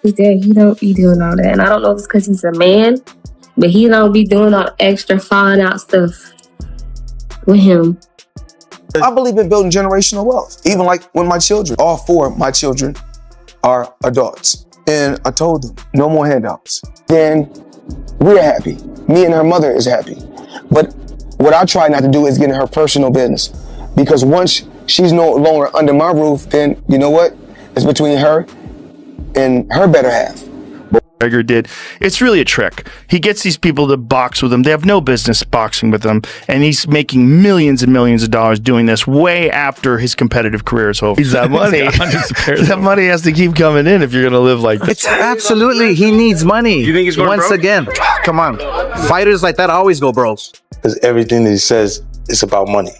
His dad, he don't be doing all that. And I don't know if it's because he's a man, but he don't be doing all the extra falling out stuff with him. I believe in building generational wealth. Even like when my children, all four of my children are adults. And I told them, no more handouts. Then we're happy. Me and her mother is happy. But what I try not to do is get in her personal business. Because once she's no longer under my roof, then you know what? It's between her and her better half. McGregor did. It's really a trick. He gets these people to box with him. They have no business boxing with him, and he's making millions and millions of dollars doing this way after his competitive career is over. He's that money. That money has to keep coming in if you're going to live like this. It's absolutely, he needs money. You think he's going Once broke? again, come on. Fighters like that always go broke. Because everything that he says is about money.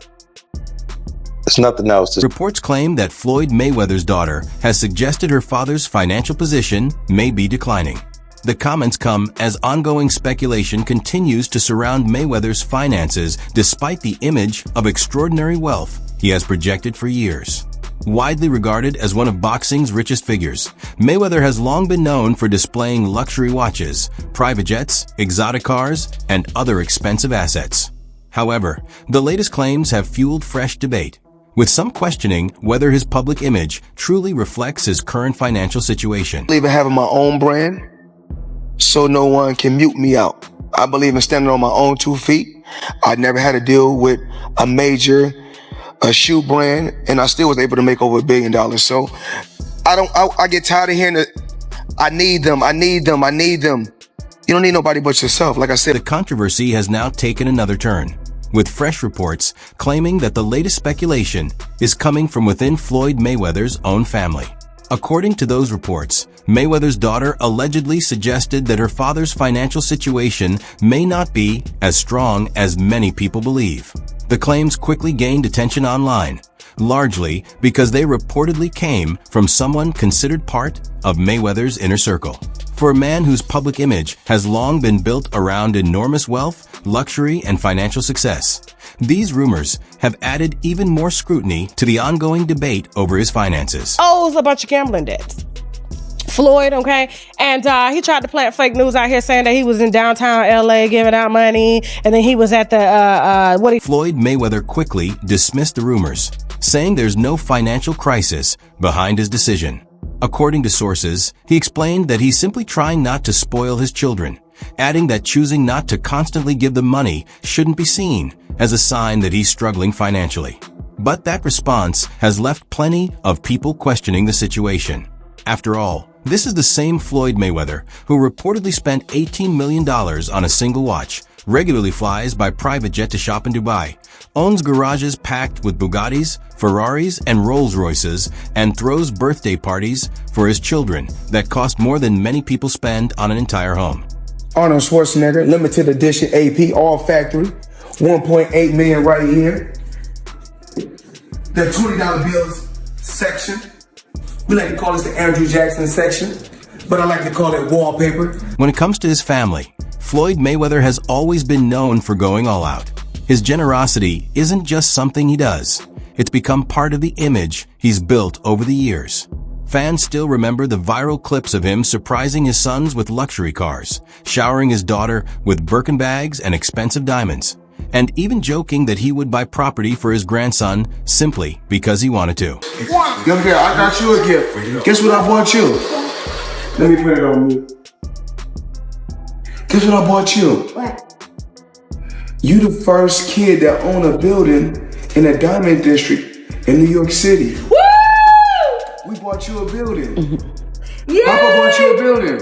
It's nothing else. Reports claim that Floyd Mayweather's daughter has suggested her father's financial position may be declining. The comments come as ongoing speculation continues to surround Mayweather's finances despite the image of extraordinary wealth he has projected for years. Widely regarded as one of boxing's richest figures, Mayweather has long been known for displaying luxury watches, private jets, exotic cars, and other expensive assets. However, the latest claims have fueled fresh debate, with some questioning whether his public image truly reflects his current financial situation. I believe in having my own brand, so no one can mute me out. I believe in standing on my own 2 feet. I never had to deal with a major shoe brand, and I still was able to make over $1 billion. So I get tired of hearing that I need them. You don't need nobody but yourself, like I said. The controversy has now taken another turn, with fresh reports claiming that the latest speculation is coming from within Floyd Mayweather's own family. According to those reports, Mayweather's daughter allegedly suggested that her father's financial situation may not be as strong as many people believe. The claims quickly gained attention online, largely because they reportedly came from someone considered part of Mayweather's inner circle. For a man whose public image has long been built around enormous wealth, luxury, and financial success, these rumors have added even more scrutiny to the ongoing debate over his finances. Owes a bunch of gambling debts. Floyd, okay? And he tried to plant fake news out here saying that he was in downtown LA giving out money, and then he was at the, Floyd Mayweather quickly dismissed the rumors, saying there's no financial crisis behind his decision. According to sources, he explained that he's simply trying not to spoil his children, adding that choosing not to constantly give them money shouldn't be seen as a sign that he's struggling financially. But that response has left plenty of people questioning the situation. After all, this is the same Floyd Mayweather who reportedly spent $18 million on a single watch, regularly flies by private jet to shop in Dubai, owns garages packed with Bugattis, Ferraris, and Rolls-Royces, and throws birthday parties for his children that cost more than many people spend on an entire home. Arnold Schwarzenegger, limited edition AP, all factory, 1.8 million right here. The $20 bills section. We like to call this the Andrew Jackson section, but I like to call it wallpaper. When it comes to his family, Floyd Mayweather has always been known for going all out. His generosity isn't just something he does. It's become part of the image he's built over the years. Fans still remember the viral clips of him surprising his sons with luxury cars, showering his daughter with Birkin bags and expensive diamonds, and even joking that he would buy property for his grandson simply because he wanted to. Young girl, I got you a gift. Guess what I bought you? Let me put it on me. Guess what I bought you? What? You the first kid that owned a building in a diamond district in New York City. Woo! We bought you a building. Yeah! Papa bought you a building.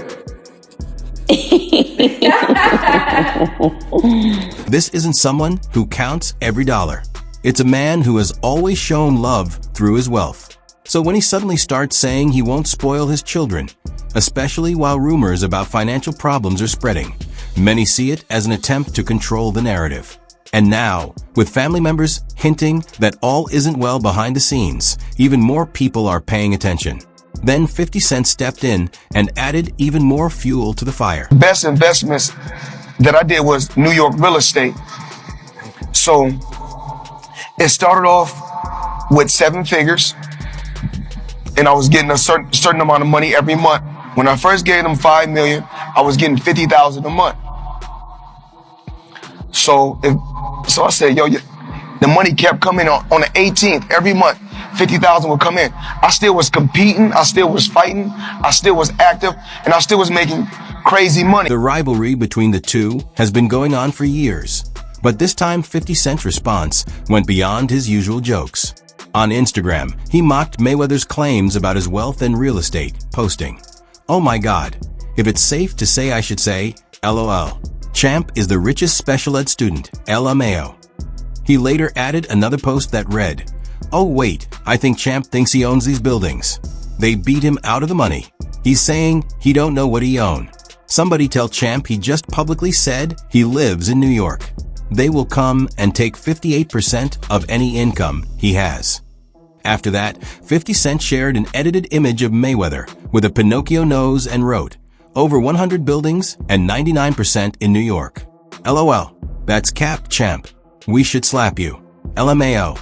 This isn't someone who counts every dollar. It's a man who has always shown love through his wealth. So when he suddenly starts saying he won't spoil his children, especially while rumors about financial problems are spreading, many see it as an attempt to control the narrative. And now, with family members hinting that all isn't well behind the scenes, even more people are paying attention. Then 50 Cent stepped in and added even more fuel to the fire. Best investments that I did was New York real estate. So it started off with 7 figures, and I was getting a certain amount of money every month When I first gave them $5 million, I was getting $50,000 a month. So I said, yo, the money kept coming on the 18th every month. 50,000 would come in. I still was competing. I still was fighting. I still was active, and I still was making crazy money. The rivalry between the two has been going on for years, but this time 50 Cent's response went beyond his usual jokes. On Instagram, he mocked Mayweather's claims about his wealth and real estate, posting, "Oh my God, if it's safe to say I should say, LOL. Champ is the richest special ed student, LMAO." He later added another post that read, "Oh wait, I think Champ thinks he owns these buildings. They beat him out of the money. He's saying he don't know what he owns. Somebody tell Champ he just publicly said he lives in New York. They will come and take 58% of any income he has." After that, 50 Cent shared an edited image of Mayweather with a Pinocchio nose and wrote, "Over 100 buildings and 99% in New York. LOL, that's Cap Champ. We should slap you. LMAO."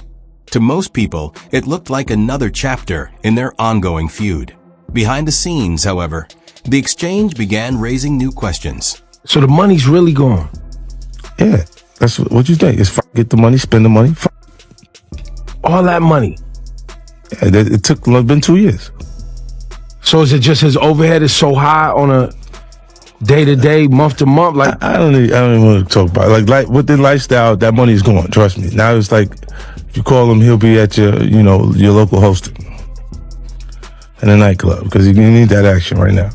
To most people, it looked like another chapter in their ongoing feud. Behind the scenes, however, the exchange began raising new questions. So the money's really gone? Yeah, that's what you think. It's get the money, spend the money. All that money? Yeah, it's been 2 years. So is it just his overhead is so high on a day-to-day, month-to-month? Like I don't even want to talk about it. Like with the lifestyle, that money's gone. Trust me. Now it's like if you call him, he'll be at your local hosting in a nightclub because you need that action right now.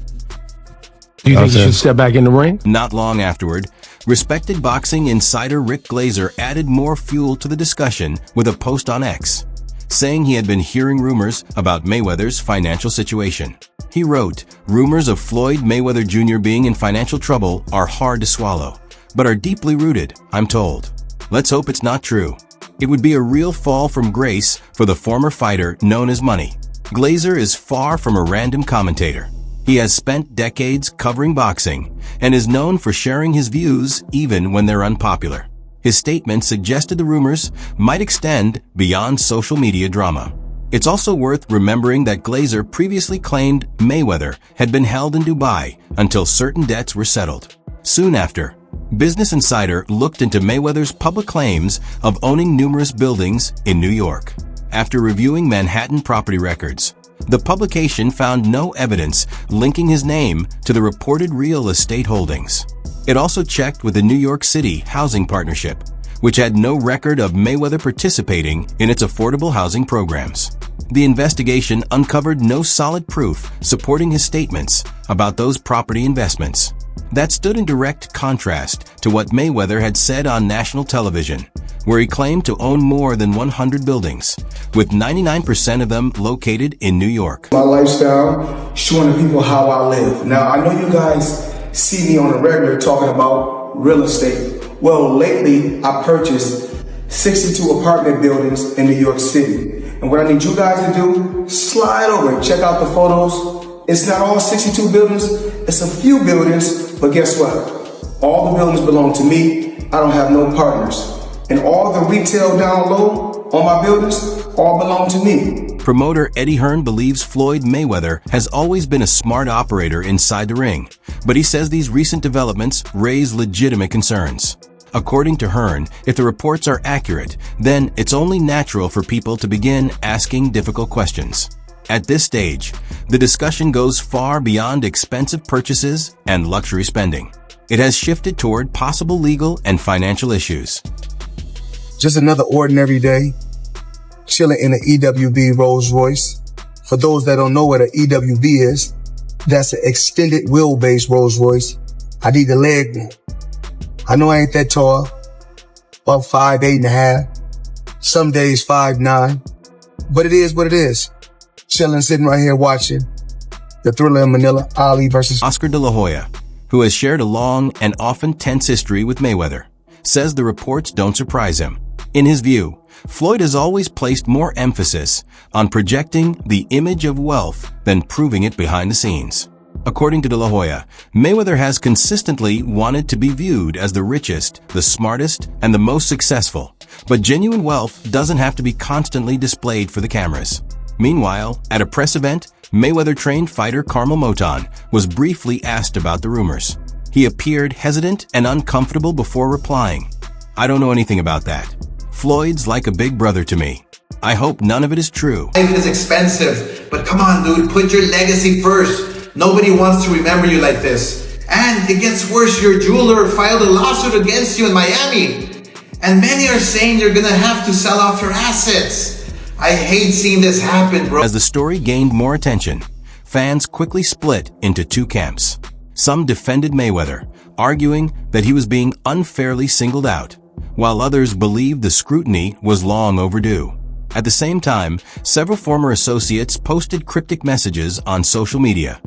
Do you think he should step back in the ring? Not long afterward, respected boxing insider Rick Glazer added more fuel to the discussion with a post on X, saying he had been hearing rumors about Mayweather's financial situation. He wrote, "Rumors of Floyd Mayweather Jr. being in financial trouble are hard to swallow, but are deeply rooted, I'm told. Let's hope it's not true. It would be a real fall from grace for the former fighter known as Money." Glazer is far from a random commentator. He has spent decades covering boxing and is known for sharing his views even when they're unpopular. His statement suggested the rumors might extend beyond social media drama. It's also worth remembering that Glazer previously claimed Mayweather had been held in Dubai until certain debts were settled. Soon after, Business Insider looked into Mayweather's public claims of owning numerous buildings in New York. After reviewing Manhattan property records, the publication found no evidence linking his name to the reported real estate holdings. It also checked with the New York City Housing Partnership, which had no record of Mayweather participating in its affordable housing programs. The investigation uncovered no solid proof supporting his statements about those property investments. That stood in direct contrast to what Mayweather had said on national television, where he claimed to own more than 100 buildings, with 99% of them located in New York. My lifestyle, showing the people how I live. Now, I know you guys see me on the regular talking about real estate. Well, lately, I purchased 62 apartment buildings in New York City. And what I need you guys to do, slide over and check out the photos. It's not all 62 buildings, it's a few buildings, but guess what? All the buildings belong to me. I don't have no partners. And all the retail down low on my buildings all belong to me. Promoter Eddie Hearn believes Floyd Mayweather has always been a smart operator inside the ring, but he says these recent developments raise legitimate concerns. According to Hearn, if the reports are accurate, then it's only natural for people to begin asking difficult questions. At this stage, the discussion goes far beyond expensive purchases and luxury spending. It has shifted toward possible legal and financial issues. Just another ordinary day, chilling in an EWB Rolls Royce. For those that don't know what an EWB is, that's an extended wheelbase Rolls Royce. I need the leg one. I know I ain't that tall, about 5'8.5", some days 5'9", but it is what it is. Chilling, sitting right here watching the Thriller in Manila, Ali versus Oscar De La Hoya, who has shared a long and often tense history with Mayweather, says the reports don't surprise him. In his view, Floyd has always placed more emphasis on projecting the image of wealth than proving it behind the scenes. According to De La Hoya, Mayweather has consistently wanted to be viewed as the richest, the smartest, and the most successful, but genuine wealth doesn't have to be constantly displayed for the cameras. Meanwhile, at a press event, Mayweather-trained fighter Carmel Moton was briefly asked about the rumors. He appeared hesitant and uncomfortable before replying. "I don't know anything about that. Floyd's like a big brother to me. I hope none of it is true." Life is expensive, but come on, dude, put your legacy first. Nobody wants to remember you like this. And it gets worse, your jeweler filed a lawsuit against you in Miami. And many are saying you're gonna have to sell off your assets. I hate seeing this happen, bro. As the story gained more attention, fans quickly split into two camps. Some defended Mayweather, arguing that he was being unfairly singled out, while others believed the scrutiny was long overdue. At the same time, several former associates posted cryptic messages on social media,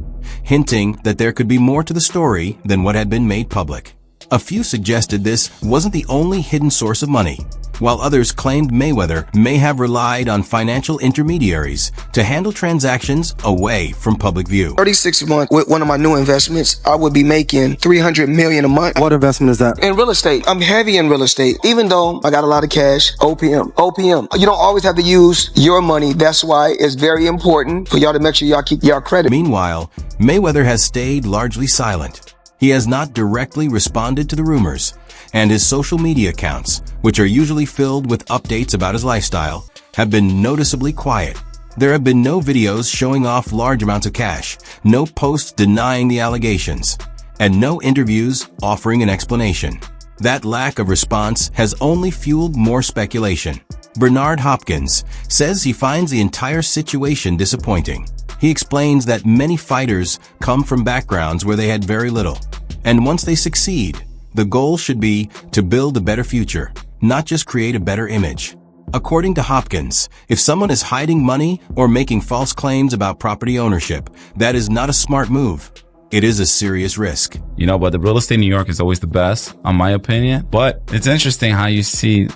hinting that there could be more to the story than what had been made public. A few suggested this wasn't the only hidden source of money, while others claimed Mayweather may have relied on financial intermediaries to handle transactions away from public view. 36 a month with one of my new investments, I would be making $300 million a month. What investment is that? In real estate. I'm heavy in real estate. Even though I got a lot of cash, OPM. You don't always have to use your money. That's why it's very important for y'all to make sure y'all keep y'all credit. Meanwhile, Mayweather has stayed largely silent. He has not directly responded to the rumors, and his social media accounts, which are usually filled with updates about his lifestyle, have been noticeably quiet. There have been no videos showing off large amounts of cash, no posts denying the allegations, and no interviews offering an explanation. That lack of response has only fueled more speculation. Bernard Hopkins says he finds the entire situation disappointing. He explains that many fighters come from backgrounds where they had very little, and once they succeed, the goal should be to build a better future, not just create a better image. According to Hopkins, if someone is hiding money or making false claims about property ownership, that is not a smart move. It is a serious risk. But the real estate in New York is always the best, in my opinion. But it's interesting how you see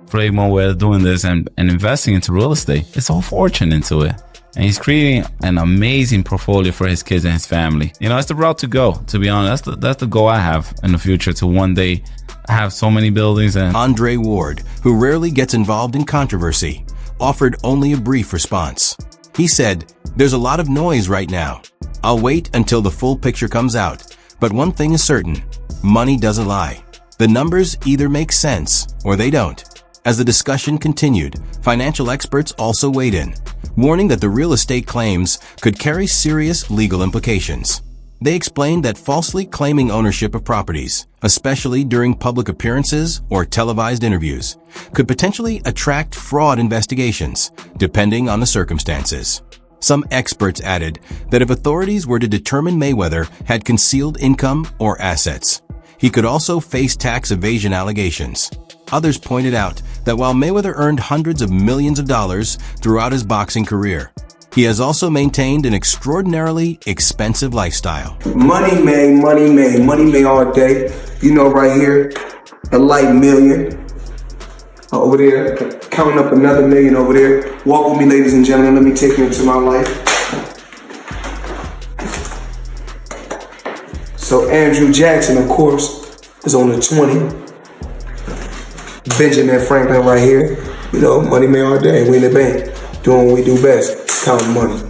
Floyd Mayweather doing this and investing into real estate. It's all fortune into it. And he's creating an amazing portfolio for his kids and his family. It's the route to go, to be honest. That's the goal I have in the future, to one day have so many buildings. And Andre Ward, who rarely gets involved in controversy, offered only a brief response. He said, "There's a lot of noise right now. I'll wait until the full picture comes out. But one thing is certain, money doesn't lie. The numbers either make sense or they don't." As the discussion continued, financial experts also weighed in, warning that the real estate claims could carry serious legal implications. They explained that falsely claiming ownership of properties, especially during public appearances or televised interviews, could potentially attract fraud investigations, depending on the circumstances. Some experts added that if authorities were to determine Mayweather had concealed income or assets, he could also face tax evasion allegations. Others pointed out that while Mayweather earned hundreds of millions of dollars throughout his boxing career, he has also maintained an extraordinarily expensive lifestyle. Money made all day. Right here, a light million. Over there, counting up another million over there. Walk with me, ladies and gentlemen. Let me take you into my life. So Andrew Jackson, of course, is on the 20. Benjamin Franklin right here. Money made all day. We in the bank, doing what we do best, counting money.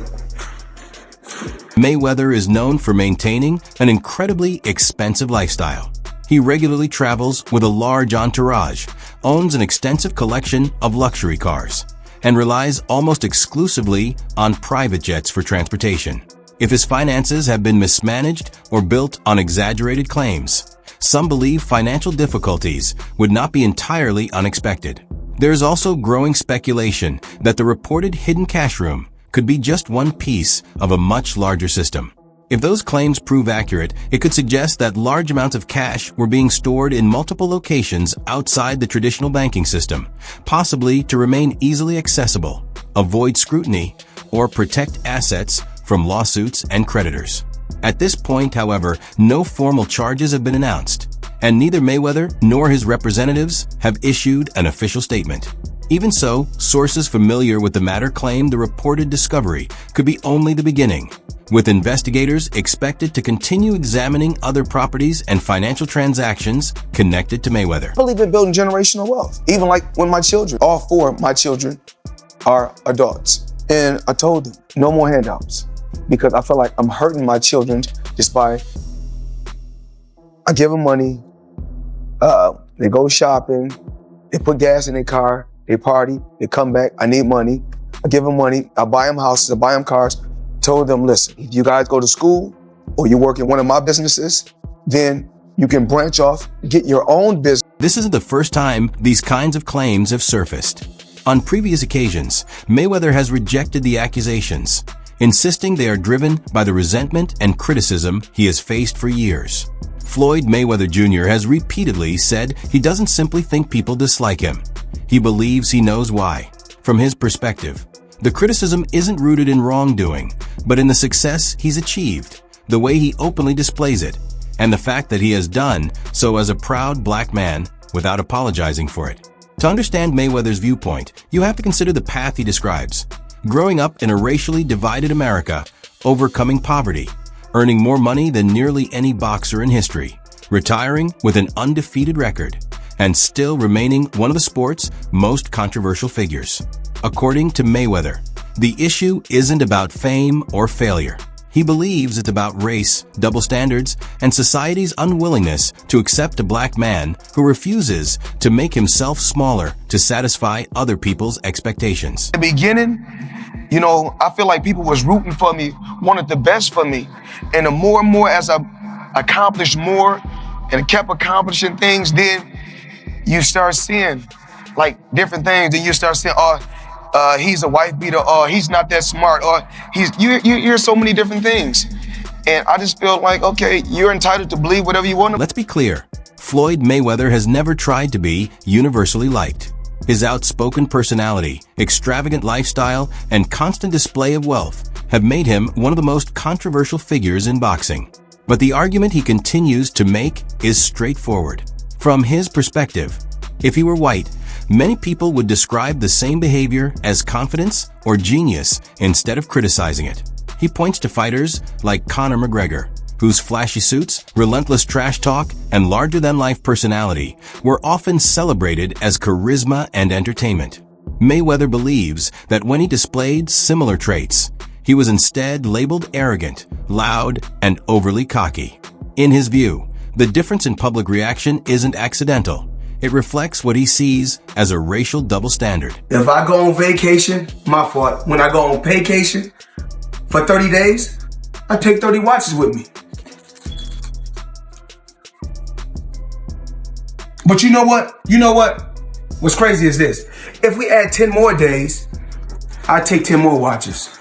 Mayweather is known for maintaining an incredibly expensive lifestyle. He regularly travels with a large entourage, owns an extensive collection of luxury cars, and relies almost exclusively on private jets for transportation. If his finances have been mismanaged or built on exaggerated claims, some believe financial difficulties would not be entirely unexpected. There is also growing speculation that the reported hidden cash room could be just one piece of a much larger system. If those claims prove accurate, it could suggest that large amounts of cash were being stored in multiple locations outside the traditional banking system, possibly to remain easily accessible, avoid scrutiny, or protect assets from lawsuits and creditors. At this point, however, no formal charges have been announced, and neither Mayweather nor his representatives have issued an official statement. Even so, sources familiar with the matter claim the reported discovery could be only the beginning, with investigators expected to continue examining other properties and financial transactions connected to Mayweather. I believe in building generational wealth. Even like when my children, all four of my children are adults. And I told them, no more handouts. because I feel like I'm hurting my children just by, I give them money, they go shopping, they put gas in their car, they party, they come back, I need money. I give them money, I buy them houses, I buy them cars. Told them, listen, if you guys go to school or you work in one of my businesses, then you can branch off, get your own business. This isn't the first time these kinds of claims have surfaced. On previous occasions, Mayweather has rejected the accusations, insisting they are driven by the resentment and criticism he has faced for years. Floyd Mayweather Jr. has repeatedly said he doesn't simply think people dislike him. He believes he knows why. From his perspective, the criticism isn't rooted in wrongdoing, but in the success he's achieved, the way he openly displays it, and the fact that he has done so as a proud black man without apologizing for it. To understand Mayweather's viewpoint, you have to consider the path he describes. Growing up in a racially divided America, overcoming poverty, earning more money than nearly any boxer in history, retiring with an undefeated record, and still remaining one of the sport's most controversial figures. According to Mayweather, the issue isn't about fame or failure. He believes it's about race, double standards, and society's unwillingness to accept a black man who refuses to make himself smaller to satisfy other people's expectations. In the beginning, you know, I feel like people was rooting for me, wanted the best for me. And the more and more as I accomplished more and kept accomplishing things, then you start seeing like different things. Then you start saying, he's a wife beater, or he's not that smart, or you hear so many different things. And I just feel like, okay, you're entitled to believe whatever you want to. Let's be clear. Floyd Mayweather has never tried to be universally liked. His outspoken personality, extravagant lifestyle, and constant display of wealth have made him one of the most controversial figures in boxing. But the argument he continues to make is straightforward. From his perspective, if he were white, many people would describe the same behavior as confidence or genius instead of criticizing it. He points to fighters like Conor McGregor, whose flashy suits, relentless trash talk, and larger-than-life personality were often celebrated as charisma and entertainment. Mayweather believes that when he displayed similar traits, he was instead labeled arrogant, loud, and overly cocky. In his view, the difference in public reaction isn't accidental. It reflects what he sees as a racial double standard. If I go on vacation, my fault. When I go on vacation for 30 days, I take 30 watches with me. But you know what? What's crazy is this. If we add 10 more days, I take 10 more watches.